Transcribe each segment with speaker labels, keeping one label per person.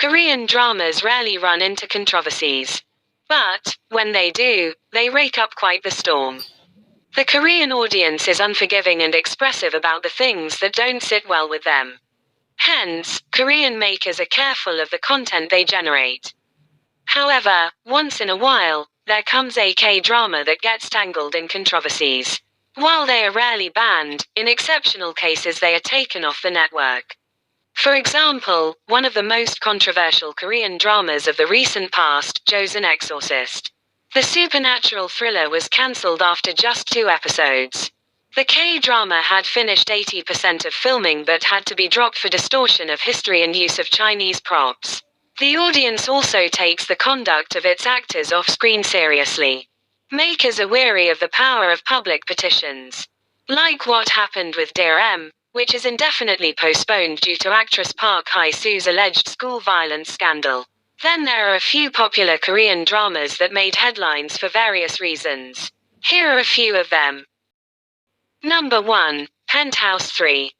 Speaker 1: Korean dramas rarely run into controversies. But, when they do, they rake up quite the storm. The Korean audience is unforgiving and expressive about the things that don't sit well with them. Hence, Korean makers are careful of the content they generate. However, once in a while, there comes a K-drama that gets tangled in controversies. While they are rarely banned, in exceptional cases they are taken off the network. For example, one of the most controversial Korean dramas of the recent past, Joseon Exorcist. The supernatural thriller was cancelled after just 2 episodes. The K-drama had finished 80% of filming but had to be dropped for distortion of history and use of Chinese props. The audience also takes the conduct of its actors off-screen seriously. Makers are weary of the power of public petitions. Like what happened with KDRAMAS, which is indefinitely postponed due to actress Park Hae-soo's alleged school violence scandal. Then there are a few popular Korean dramas that made headlines for various reasons. Here are a few of them. Number 1. Penthouse III.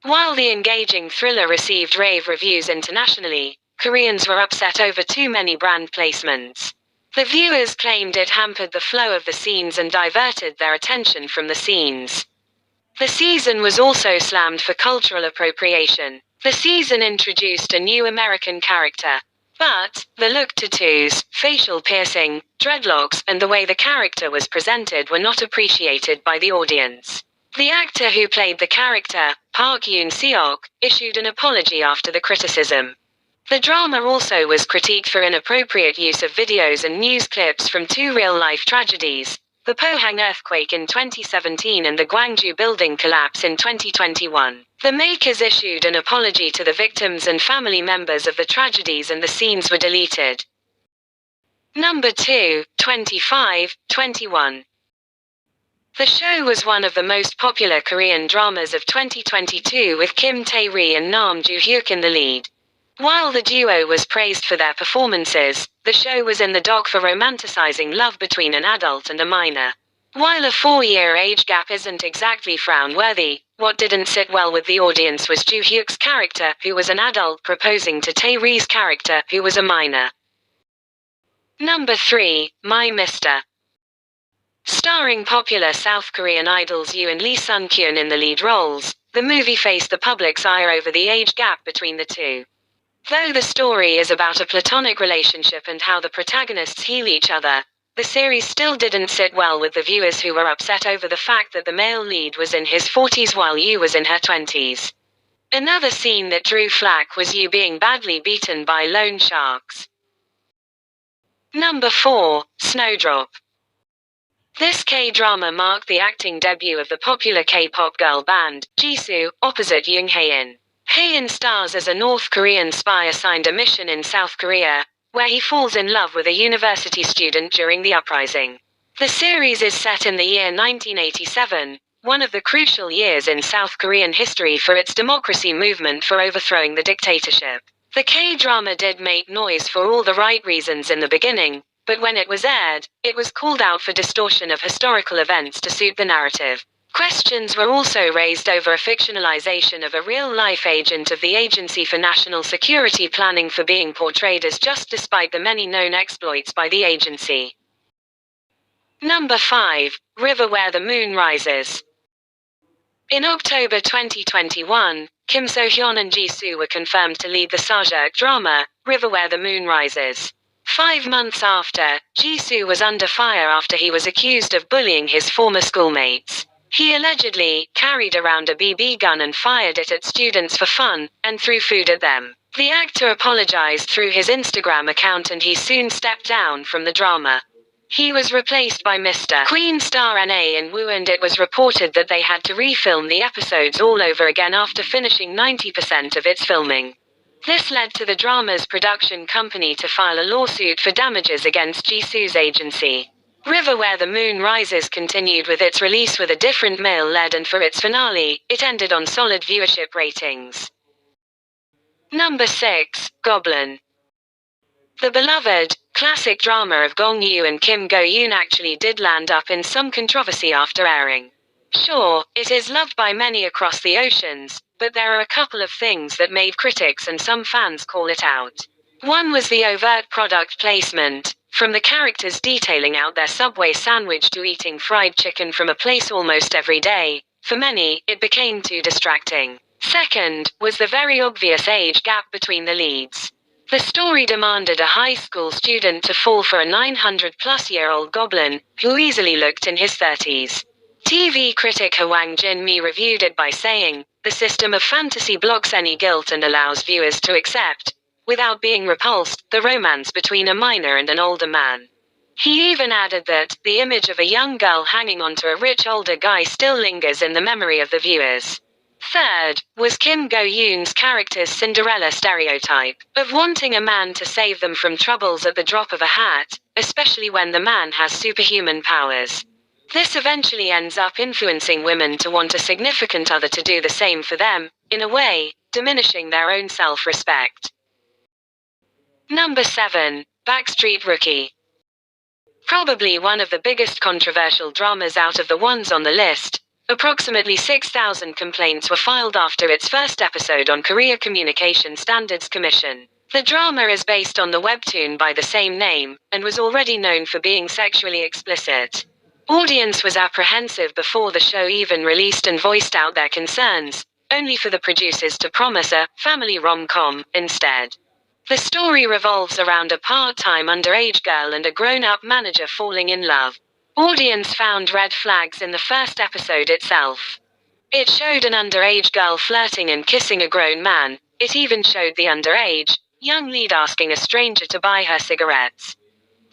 Speaker 1: While the engaging thriller received rave reviews internationally, Koreans were upset over too many brand placements. The viewers claimed it hampered the flow of the scenes and diverted their attention from the scenes. The season was also slammed for cultural appropriation. The season introduced a new American character. But, the look, tattoos, facial piercing, dreadlocks, and the way the character was presented were not appreciated by the audience. The actor who played the character, Park Yoon-seok, issued an apology after the criticism. The drama also was critiqued for inappropriate use of videos and news clips from 2 real-life tragedies, the Pohang earthquake in 2017 and the Gwangju building collapse in 2021. The makers issued an apology to the victims and family members of the tragedies and the scenes were deleted. Number 2, 25-21. The show was one of the most popular Korean dramas of 2022 with Kim Tae-ri and Namjoohyuk in the lead. While the duo was praised for their performances, the show was in the dock for romanticizing love between an adult and a minor. While a 4-year age gap isn't exactly frown-worthy, what didn't sit well with the audience was Joohyuk's character, who was an adult proposing to Tae-ri's character, who was a minor. Number 3, My Mr. Starring popular South Korean idols Yoo and Lee Sun-kyun in the lead roles, the movie faced the public's ire over the age gap between the two. Though the story is about a platonic relationship and how the protagonists heal each other, the series still didn't sit well with the viewers who were upset over the fact that the male lead was in his 40s while Yoo was in her 20s. Another scene that drew flack was Yoo being badly beaten by loan sharks. Number 4, Snowdrop. This K-drama marked the acting debut of the popular K-pop girl band, jisoo, opposite Junghaein. Haein stars as a North Korean spy assigned a mission in South Korea, where he falls in love with a university student during the uprising. The series is set in the year 1987, one of the crucial years in South Korean history for its democracy movement for overthrowing the dictatorship. The K-drama did make noise for all the right reasons in the beginning, but when it was aired, it was called out for distortion of historical events to suit the narrative. Questions were also raised over a fictionalization of a real-life agent of the Agency for National Security Planning for being portrayed as just despite the many known exploits by the agency. Number 5, River Where the Moon Rises. In October 2021, Kim So-hyun and Jisoo were confirmed to lead the Sajeok drama, River Where the Moon Rises. 5 months after, Jisoo was under fire after he was accused of bullying his former schoolmates. He allegedly carried around a BB gun and fired it at students for fun, and threw food at them. The actor apologized through his Instagram account and he soon stepped down from the drama. He was replaced by Mr. Queen star Na-in-woo and it was reported that they had to refilm the episodes all over again after finishing 90% of its filming. This led to the drama's production company to file a lawsuit for damages against Jisoo's agency. River Where the Moon Rises continued with its release with a different male lead and for its finale, it ended on solid viewership ratings. Number 6, Goblin. The beloved, classic drama of Gongyoo and Kim Go-yoon actually did land up in some controversy after airing. Sure, it is loved by many across the oceans, but there are a couple of things that made critics and some fans call it out. One was the overt product placement, from the characters detailing out their Subway sandwich to eating fried chicken from a place almost every day. For many, it became too distracting. Second, was the very obvious age gap between the leads. The story demanded a high school student to fall for a 900-plus-year-old goblin, who easily looked in his 30s. TV critic Hwang Jin-mi reviewed it by saying, "The system of fantasy blocks any guilt and allows viewers to accept, without being repulsed, the romance between a minor and an older man." He even added that, "The image of a young girl hanging onto a rich older guy still lingers in the memory of the viewers." Third, was Kim Go-eun's character's Cinderella stereotype, of wanting a man to save them from troubles at the drop of a hat, especially when the man has superhuman powers. This eventually ends up influencing women to want a significant other to do the same for them, in a way, diminishing their own self-respect. Number 7. Backstreet Rookie. Probably one of the biggest controversial dramas out of the ones on the list. Approximately 6,000 complaints were filed after its first episode on Korea Communication Standards Commission. The drama is based on the webtoon by the same name, and was already known for being sexually explicit. Audience was apprehensive before the show even released and voiced out their concerns, only for the producers to promise a family rom-com instead. The story revolves around a part-time underage girl and a grown-up manager falling in love. Audience found red flags in the first episode itself. It showed an underage girl flirting and kissing a grown man. It even showed the underage, young lead asking a stranger to buy her cigarettes.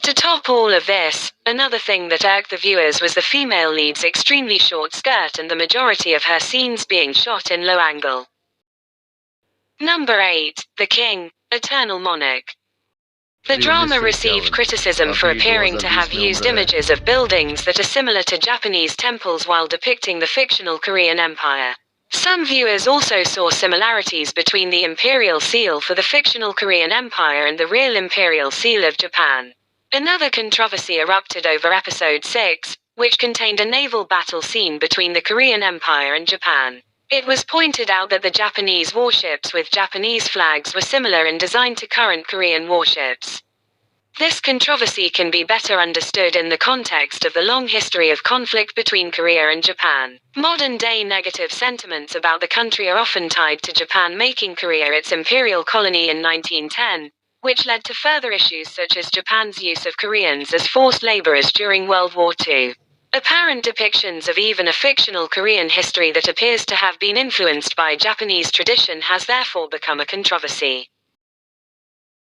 Speaker 1: To top all of this, another thing that irked the viewers was the female lead's extremely short skirt and the majority of her scenes being shot in low angle. Number 8. The King, Eternal Monarch. The drama received criticism for appearing to have used images of buildings that are similar to Japanese temples while depicting the fictional Korean Empire. Some viewers also saw similarities between the imperial seal for the fictional Korean Empire and the real imperial seal of Japan. Another controversy erupted over episode 6, which contained a naval battle scene between the Korean Empire and Japan. It was pointed out that the Japanese warships with Japanese flags were similar in design to current Korean warships. This controversy can be better understood in the context of the long history of conflict between Korea and Japan. Modern-day negative sentiments about the country are often tied to Japan making Korea its imperial colony in 1910, which led to further issues such as Japan's use of Koreans as forced laborers during World War II. Apparent depictions of even a fictional Korean history that appears to have been influenced by Japanese tradition has therefore become a controversy.